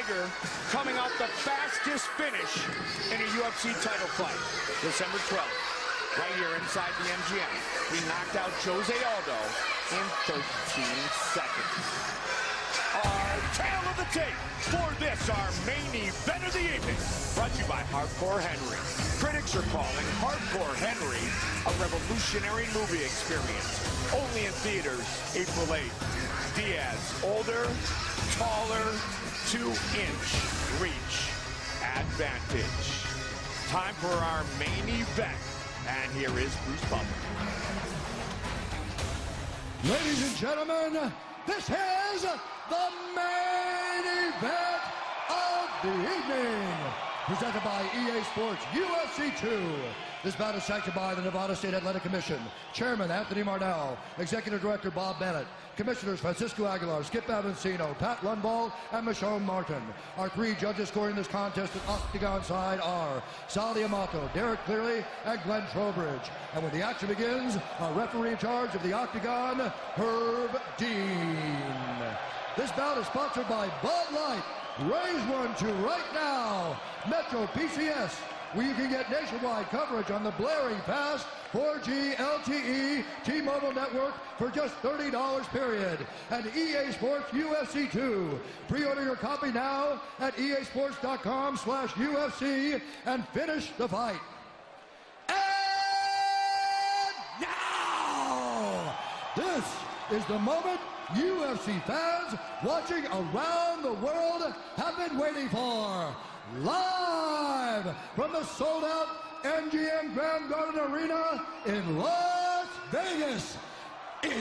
McGregor coming out the fastest finish in a UFC title fight. December 12th, right here inside the MGM. He knocked out Jose Aldo in 13 seconds. Our tale of the tape for this, our main event of the evening, brought to you by Hardcore Henry. Critics are calling Hardcore Henry a revolutionary movie experience. Only in theaters, April 8th. Diaz, older, taller, 2-inch reach advantage. Time for our main event, and here is Bruce Butler. Ladies and gentlemen, this is the main event of the evening, presented by EA Sports UFC 2. This bout is sanctioned by the Nevada State Athletic Commission, Chairman Anthony Marnell, Executive Director Bob Bennett, Commissioners Francisco Aguilar, Skip Avancino, Pat Lundvall, and Michonne Martin. Our three judges scoring this contest at Octagon side are Sally Amato, Derek Cleary, and Glenn Trowbridge. And when the action begins, our referee in charge of the Octagon, Herb Dean. This bout is sponsored by Bud Light. Raise one to right now, Metro PCS, where you can get nationwide coverage on the blaring fast 4G LTE T-Mobile network for just $30 period. And EA Sports UFC 2. Pre-order your copy now at easports.com/UFC and finish the fight. And now, this is the moment UFC fans watching around the world have been waiting for. Live from the sold-out MGM Grand Garden Arena in Las Vegas. It's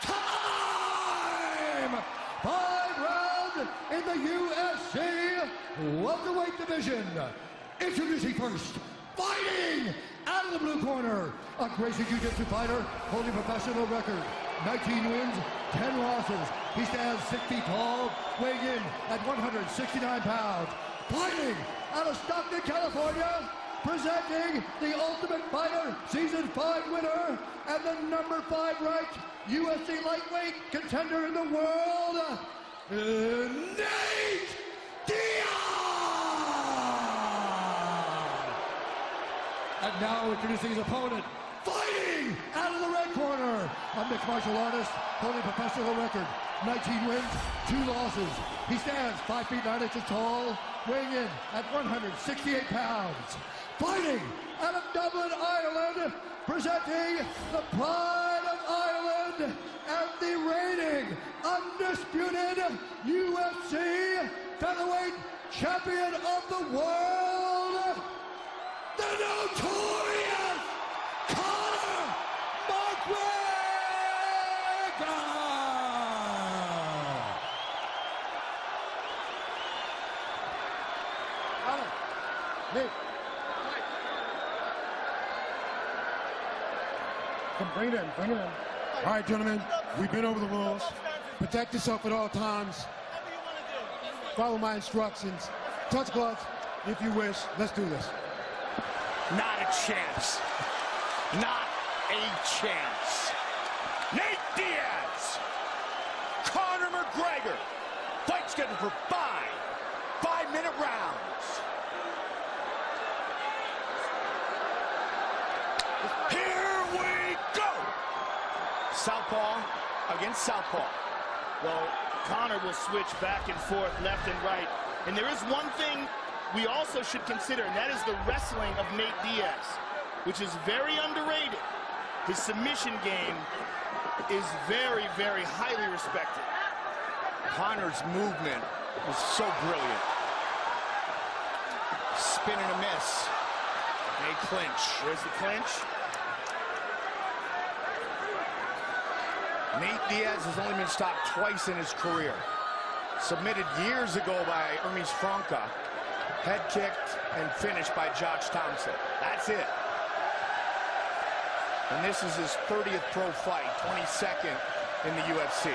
time! 5 rounds in the UFC welterweight division. Introducing first, fighting out of the blue corner, a Gracie Jiu-Jitsu fighter holding professional record, 19 wins, 10 losses. He stands 6 feet tall, weighing in at 169 pounds. Fighting out of Stockton, California, presenting the Ultimate Fighter Season 5 winner and the number 5 ranked UFC lightweight contender in the world, Nate Diaz! And now introducing his opponent, fighting out of the red corner, a mixed martial artist holding professional record, 19 wins, 2 losses. He stands 5 feet 9 inches tall, weighing in at 168 pounds. Fighting out of Dublin, Ireland, presenting the pride of Ireland and the reigning, undisputed UFC featherweight champion of the world, the notorious Conor McGregor! Nate. Come, bring it in, bring it in. All right, gentlemen, we've been over the rules. Protect yourself at all times. Follow my instructions. Touch gloves if you wish. Let's do this. Not a chance. Not a chance. Nate Diaz, Conor McGregor. Fight scheduled for 5-minute rounds. Here we go. Southpaw against southpaw. Well, Conor will switch back and forth, left and right. And there is one thing we also should consider, and that is the wrestling of Nate Diaz, which is very underrated. His submission game is very, very highly respected. Conor's movement is so brilliant. Spin and a miss. A clinch. There's the clinch. Nate Diaz has only been stopped twice in his career. Submitted years ago by Hermes Franca. Head kicked and finished by Josh Thompson. That's it. And this is his 30th pro fight, 22nd in the UFC.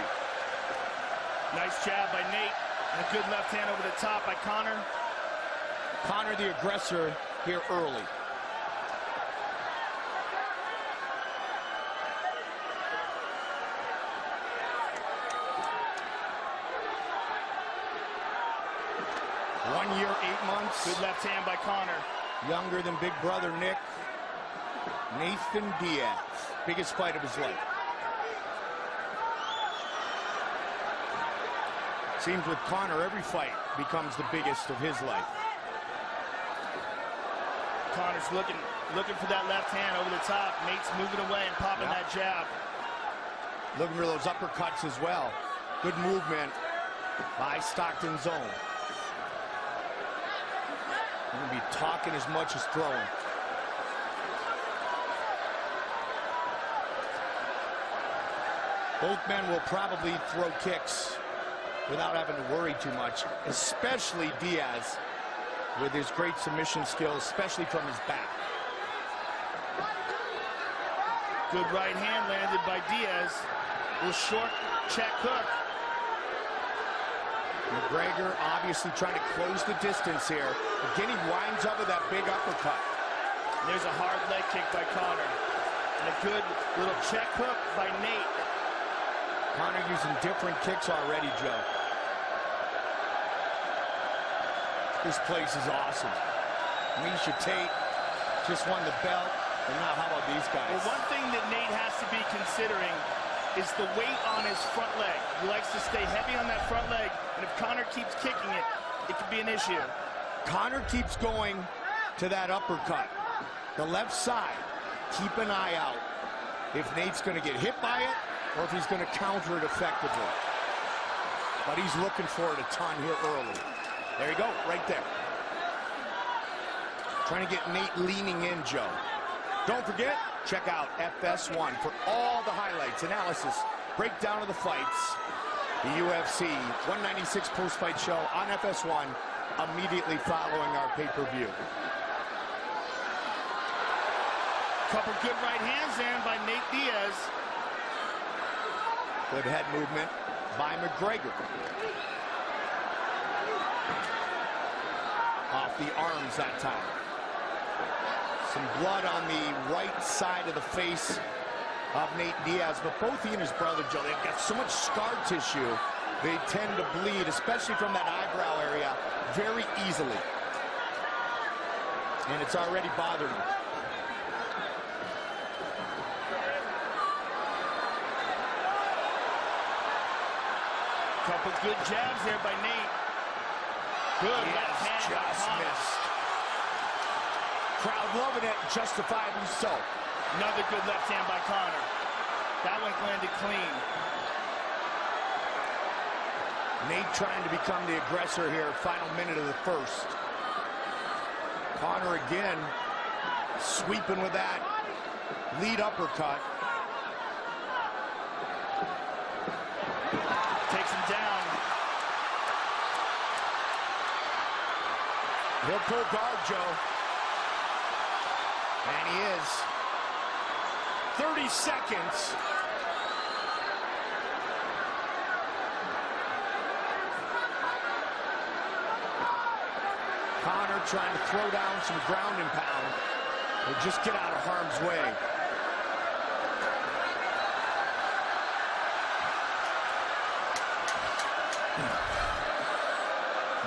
Nice jab by Nate, and a good left hand over the top by Conor. Conor the aggressor here early. year, 8 months. Good left hand by Conor. Younger than big brother Nick. Nathan Diaz. Biggest fight of his life. Seems with Conor, every fight becomes the biggest of his life. Conor's looking for that left hand over the top. Nate's moving away and popping that jab. Looking for those uppercuts as well. Good movement by Stockton's own. He's going to be talking as much as throwing. Both men will probably throw kicks without having to worry too much, especially Diaz with his great submission skills, especially from his back. Good right hand landed by Diaz. A little short check hook. McGregor obviously trying to close the distance here. Again, he winds up with that big uppercut. There's a hard leg kick by Conor. And a good little check hook by Nate. Conor using different kicks already, Joe. This place is awesome. Misha Tate just won the belt, and now how about these guys? Well, one thing that Nate has to be considering is the weight on his front leg. He likes to stay heavy on that front leg, and if Conor keeps kicking it, it could be an issue. Conor keeps going to that uppercut. The left side, keep an eye out if Nate's going to get hit by it or if he's going to counter it effectively. But he's looking for it a ton here early. There you go, right there. Trying to get Nate leaning in, Joe. Don't forget, check out FS1 for all the highlights, analysis, breakdown of the fights. The UFC 196 post-fight show on FS1 immediately following our pay-per-view. Couple good right hands in by Nate Diaz. Good head movement by McGregor. Off the arms that time. Some blood on the right side of the face of Nate Diaz, but both he and his brother, Joe, they've got so much scar tissue, they tend to bleed, especially from that eyebrow area, very easily. And it's already bothering him. Couple good jabs there by Nate. Good left hand just missed. Crowd loving it, justifiably so. Another good left hand by Conor. That one landed clean. Nate trying to become the aggressor here, final minute of the first. Conor again, sweeping with that lead uppercut. Takes him down. He'll pull guard, Joe. And he is. 30 seconds. Conor trying to throw down some ground and pound or just get out of harm's way.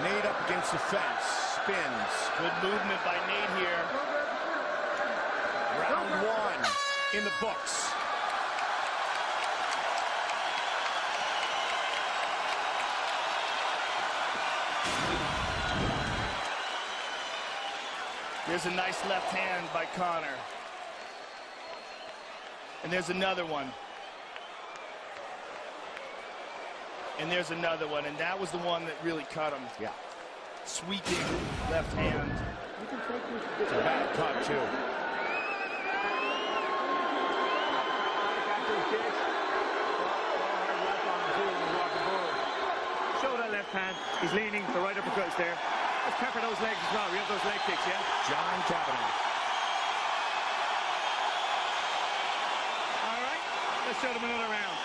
Nate up against the fence, spins. Good movement by Nate here. Round one in the books. There's a nice left hand by Conor. And there's another one. And there's another one, and that was the one that really cut him. Yeah. Sweeping left hand. It's a bad cut, too. Show that left hand. He's leaning. The right uppercut is there. Let's pepper those legs as well. We have those leg kicks, yeah? John Kavanaugh. All right. Let's show them another round.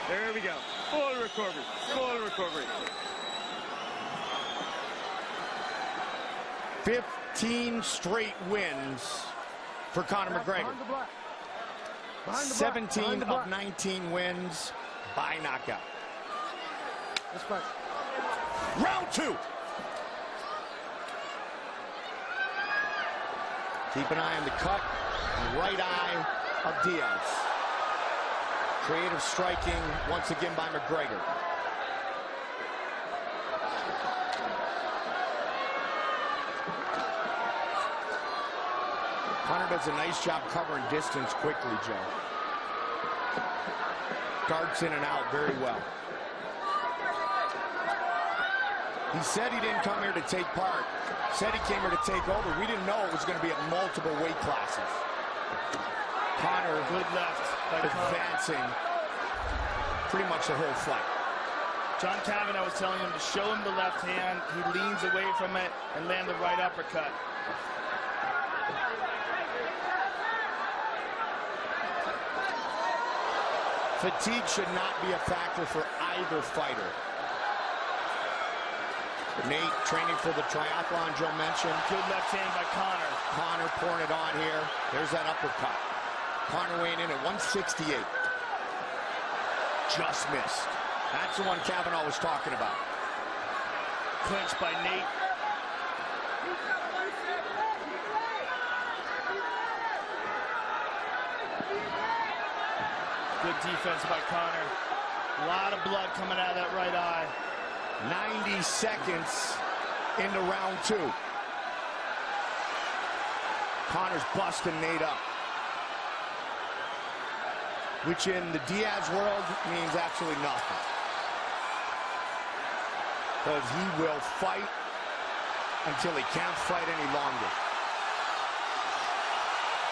There we go. Full recovery. Full recovery. 15 straight wins for Conor McGregor. 17 of 19 wins by knockout. Let's fight. Round two. Keep an eye on the cut. Right eye of Diaz. Creative striking once again by McGregor. Conor does a nice job covering distance quickly, Joe. Darts in and out very well. He said he didn't come here to take part. Said he came here to take over. We didn't know it was going to be at multiple weight classes. Conor, Good left by advancing pretty much the whole fight. John Kavanagh was telling him to show him the left hand. He leans away from it and land the right uppercut. Fatigue should not be a factor for either fighter. Nate training for the triathlon Joe mentioned. Good left hand by Conor. Conor pouring it on here. There's that uppercut. Conor weighing in at 168. Just missed. That's the one Kavanagh was talking about. Clinch by Nate. Good defense by Conor. A lot of blood coming out of that right eye. 90 seconds into round 2. Conor's busting Nate up, which in the Diaz world means absolutely nothing, because he will fight until he can't fight any longer.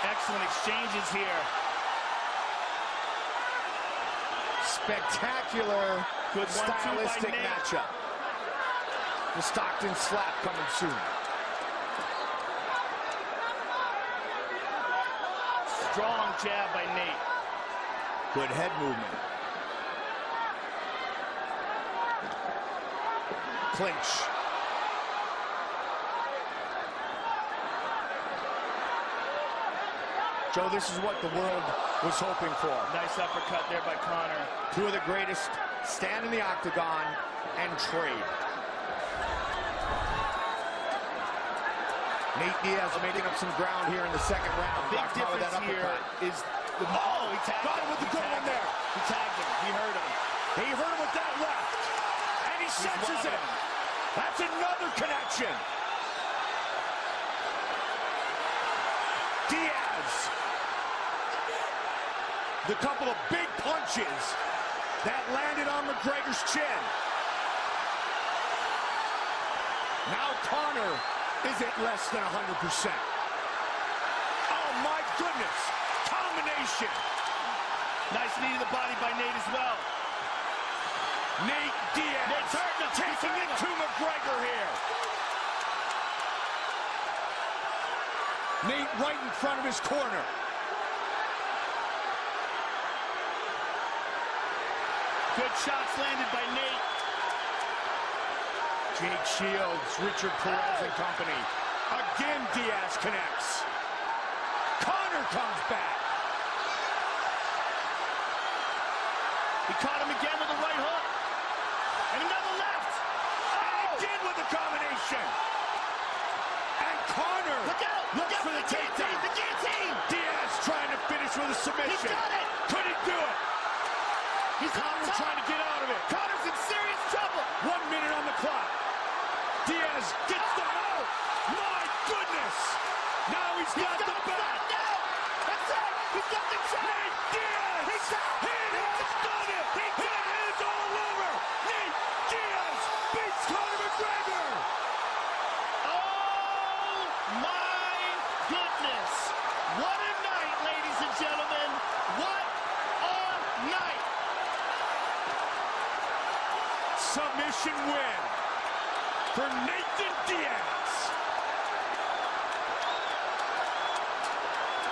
Excellent exchanges here. Spectacular, Good 1-2 by stylistic Nate. matchup. The Stockton slap coming soon. Strong jab by Nate. Good head movement. Clinch. Joe, this is what the world was hoping for. Nice uppercut there by Conor. Two of the greatest stand in the octagon and trade. Nate Diaz making up some ground here in the second round. Big Blocked out with difference that here uppercut. is the... Oh, he tagged Got him with the good one there. He tagged him. He hurt him. He hurt him with that left. And he senses it. That's another connection. Diaz. The couple of big punches that landed on McGregor's chin. Now Conor is at less than 100%. Oh my goodness. Combination. Nice knee to the body by Nate as well. Nate Diaz Nate's hurting him. taking it to McGregor here. Nate right in front of his corner. Good shots landed by Nate. Jake Shields, Richard Perez and company. Again, Diaz connects. Conor comes back. He caught him again with a right hook. And another left. And again with the combination. And Conor looks for the takedown. The guillotine. Diaz trying to finish with a submission. He done it. Could he do it? He's Conor trying to get out of it. Conor's in serious trouble. 1 minute on the clock. Diaz gets the out. My goodness. Now he's got the back. That's it. He's got the check. Nate Diaz. He's out. He has done it. It is all over. Nate Diaz beats Conor McGregor. Oh my goodness. What a night, ladies and gentlemen. What a night. Submission win for Nathan Diaz.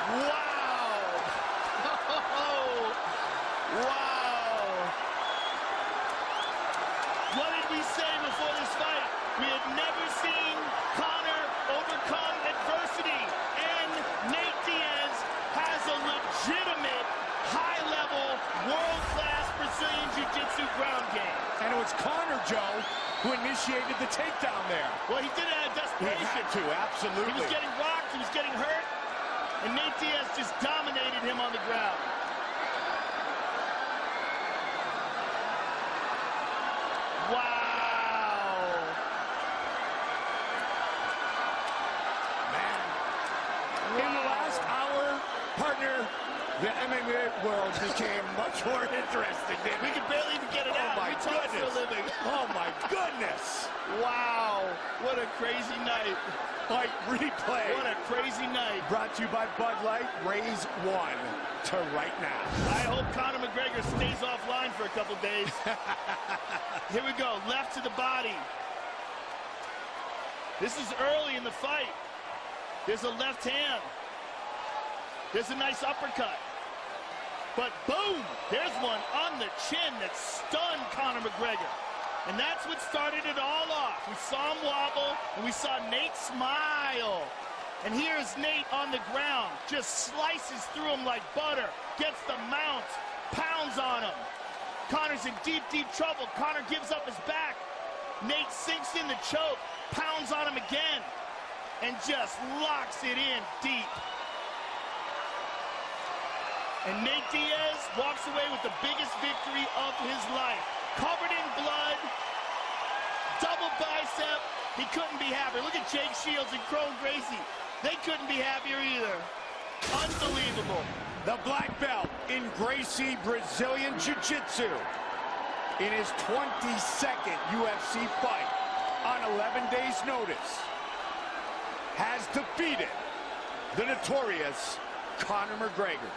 Wow. Wow. What did we say before this fight? We had never seen Conor overcome adversity, and Nate Diaz has a legitimate, high-level, world-class Brazilian Jiu-Jitsu ground game. And it was Conor, Joe, who initiated the takedown there. Well, he did it out of He desperation. had to, absolutely. He was getting rocked, he was getting hurt, and Nate Diaz just dominated him on the ground. Wow. Man. In the last hour, partner, the MMA world became much more interesting. We can barely even get it out. My We talk for a goodness. living. Oh my goodness. Wow. What a crazy night. Fight replay. What a crazy night. Brought to you by Bud Light. Raise one to right now. I hope Conor McGregor stays offline for a couple days. Here we go. Left to the body. This is early in the fight. There's a left hand. There's a nice uppercut. But boom, there's one on the chin that stunned Conor McGregor. And that's what started it all off. We saw him wobble, and we saw Nate smile. And here's Nate on the ground, just slices through him like butter, gets the mount, pounds on him. Conor's in deep, deep trouble. Conor gives up his back. Nate sinks in the choke, pounds on him again, and just locks it in deep. And Nate Diaz walks away with the biggest victory of his life. Covered in blood, double bicep. He couldn't be happier. Look at Jake Shields and Crone Gracie. They couldn't be happier either. Unbelievable. The black belt in Gracie Brazilian Jiu-Jitsu in his 22nd UFC fight on 11 days' notice has defeated the notorious Conor McGregor.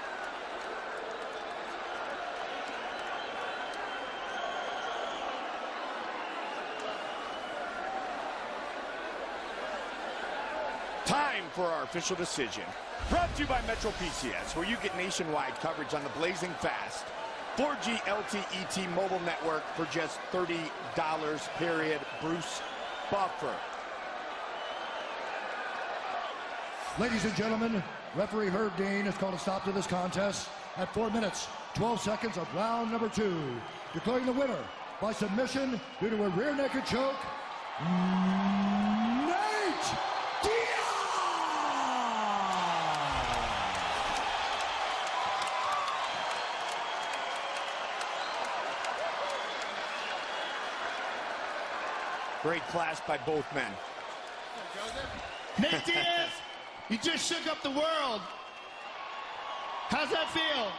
Time for our official decision. Brought to you by Metro PCS, where you get nationwide coverage on the blazing fast 4G LTE T-Mobile network for just $30, period. Bruce Buffer. Ladies and gentlemen, referee Herb Dean has called a stop to this contest at 4 minutes, 12 seconds of round number 2. Declaring the winner by submission due to a rear naked choke, Nate Diaz! Great class by both men. Nate Diaz, you just shook up the world. How's that feel?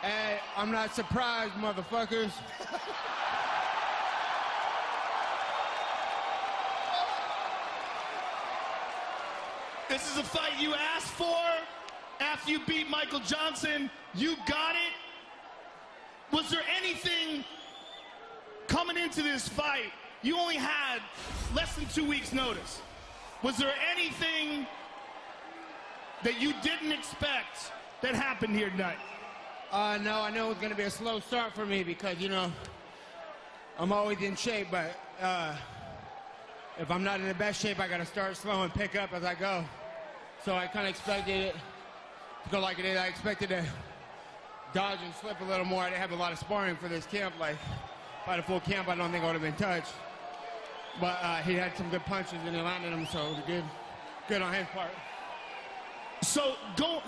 Hey, I'm not surprised, motherfuckers. This is a fight you asked for. After you beat Michael Johnson, you got it. Was there anything coming into this fight? You only had less than 2 weeks' notice. Was there anything that you didn't expect that happened here tonight? No, I know it was going to be a slow start for me because, you know, I'm always in shape, but if I'm not in the best shape, I got to start slow and pick up as I go. So I kind of expected it to go like it is. I expected to dodge and slip a little more. I didn't have a lot of sparring for this camp. Like, if I had a full camp, I don't think I would have been touched. But he had some good punches and he landed them, so it was good on his part. So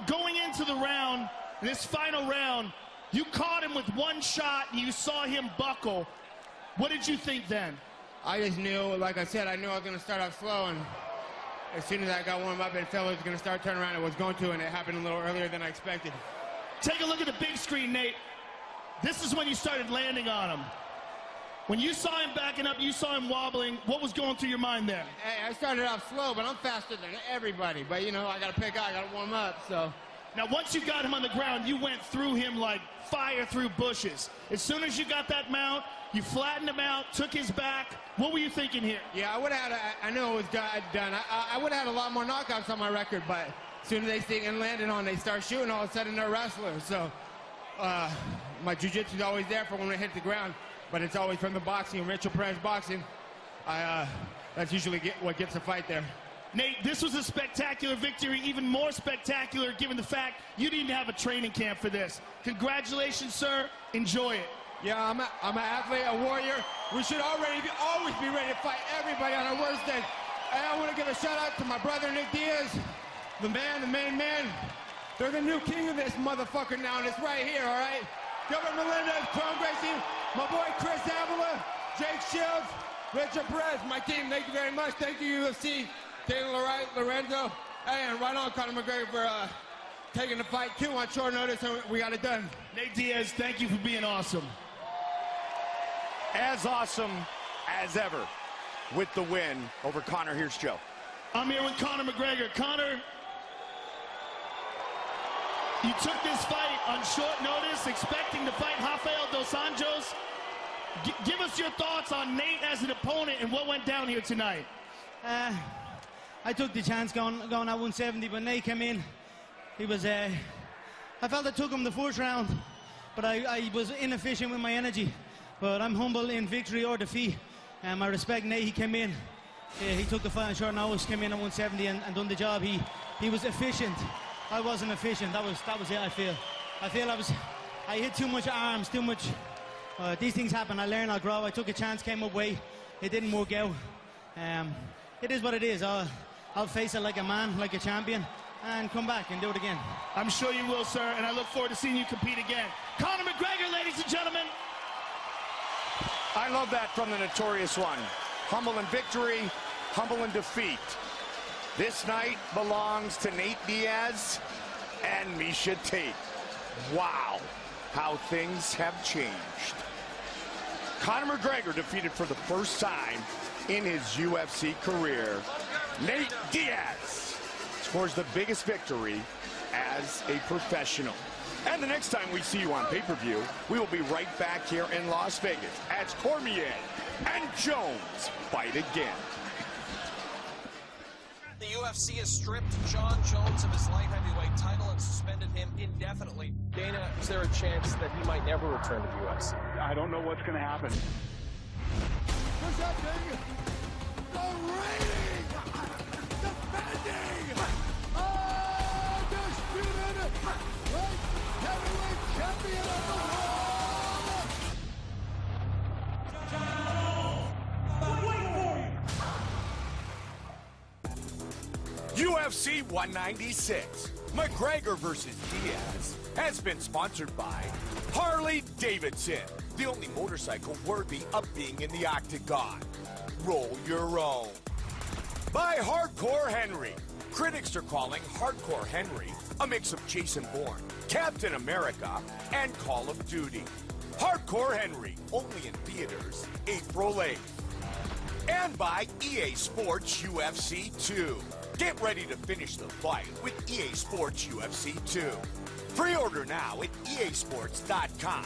going into the round, this final round, you caught him with one shot and you saw him buckle. What did you think then? I just knew, like I said, I knew I was going to start off slow, and as soon as I got warmed up and felt it was going to start turning around, it was going to, and it happened a little earlier than I expected. Take a look at the big screen, Nate. This is when you started landing on him. When you saw him backing up, you saw him wobbling, what was going through your mind there? Hey, I started off slow, but I'm faster than everybody. But, you know, I got to pick out, I got to warm up, so. Now, once you got him on the ground, you went through him like fire through bushes. As soon as you got that mount, you flattened him out, took his back. What were you thinking here? Yeah, I would have had, I know it was done. I would have had a lot more knockouts on my record, but as soon as they see and landed on, they start shooting, all of a sudden they're wrestlers. So my jiu-jitsu is always there for when I hit the ground, but it's always from the boxing, Rachel Perez boxing. That's usually what gets the fight there. Nate, this was a spectacular victory, even more spectacular given the fact you didn't have a training camp for this. Congratulations, sir. Enjoy it. Yeah, I'm an athlete, a warrior. We should always be ready to fight everybody on our worst day. And I want to give a shout out to my brother, Nick Diaz. the man, the main man. They're the new king of this motherfucker now, and it's right here, all right? Gilbert Melendez, Chrome Gracie, my boy Chris Avila, Jake Shields, Richard Perez, my team, thank you very much. Thank you, UFC, Dana Lorenzo, and right on, Conor McGregor, for taking the fight, too, on short notice, and we got it done. Nate Diaz, thank you for being awesome. As awesome as ever with the win over Conor. Here's Joe. I'm here with Conor McGregor. Conor, you took this fight on short notice, expecting to fight Rafael Dos Anjos. Give us your thoughts on Nate as an opponent and what went down here tonight. I took the chance going at 170, but Nate came in. He was, I felt I took him the first round, but I was inefficient with my energy. But I'm humble in victory or defeat. I respect Nate. He came in. He took the fight on short notice, came in at 170 and done the job. He was efficient. I wasn't efficient. That was it, I feel. I hit too much arms, too much. These things happen. I learn, I grow. I took a chance, came up weight. It didn't work out. It is what it is. I'll face it like a man, like a champion, and come back and do it again. I'm sure you will, sir, and I look forward to seeing you compete again. Conor McGregor, ladies and gentlemen. I love that from the Notorious One. Humble in victory, humble in defeat. This night belongs to Nate Diaz and Miesha Tate. Wow, how things have changed. Conor McGregor defeated for the first time in his UFC career. Nate Diaz scores the biggest victory as a professional. And the next time we see you on pay-per-view, we will be right back here in Las Vegas as Cormier and Jones fight again. The UFC has stripped John Jones of his light heavyweight title and suspended him indefinitely. Dana, is there a chance that he might never return to the UFC? I don't know what's going to happen. Presenting the reigning, defending, undisputed light heavyweight champion of the world. UFC 196, McGregor versus Diaz, has been sponsored by Harley-Davidson, the only motorcycle worthy of being in the octagon. Roll your own. By Hardcore Henry. Critics are calling Hardcore Henry a mix of Jason Bourne, Captain America, and Call of Duty. Hardcore Henry, only in theaters April 8th. And by EA Sports UFC 2. Get ready to finish the fight with EA Sports UFC 2. Pre-order now at easports.com.